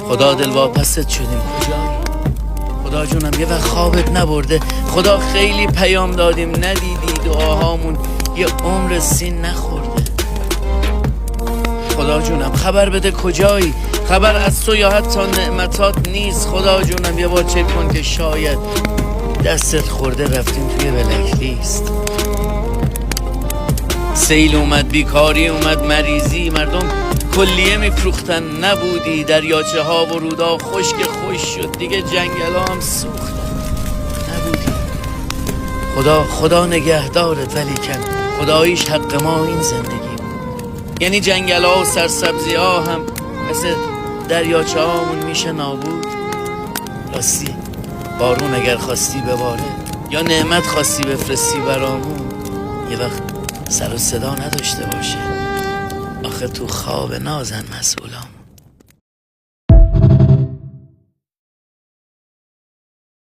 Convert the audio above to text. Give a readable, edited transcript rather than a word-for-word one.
خدا دلواپست شدیم کجایی؟ خدا جونم یه وقت خوابت نبرده؟ خدا خیلی پیام دادیم ندیدی، دعاهامون یه عمر سین نخورده. خدا جونم خبر بده کجایی؟ خبر از تو یا حتی نعمتات نیست. خدا جونم یه بار چک کن که شاید دستت خورده رفتیم توی بلک لیست. سیل اومد، بیکاری اومد، مریضی، مردم کلیه میفروختن نبودی. دریاچه ها و رودا خشک خوش شد دیگه، جنگل ها هم سوختن نبودی. خدا نگهدارت، ولی کن خداییش حق ما این زندگی بود. یعنی جنگل ها و سرسبزی ها هم مثل دریاچه هامون میشه نابود. راستی بارون اگر خواستی بباره یا نعمت خواستی بفرستی برامون، یه وقت سر و صدا نداشته باشه. آخه تو خواب نازن مسئولام.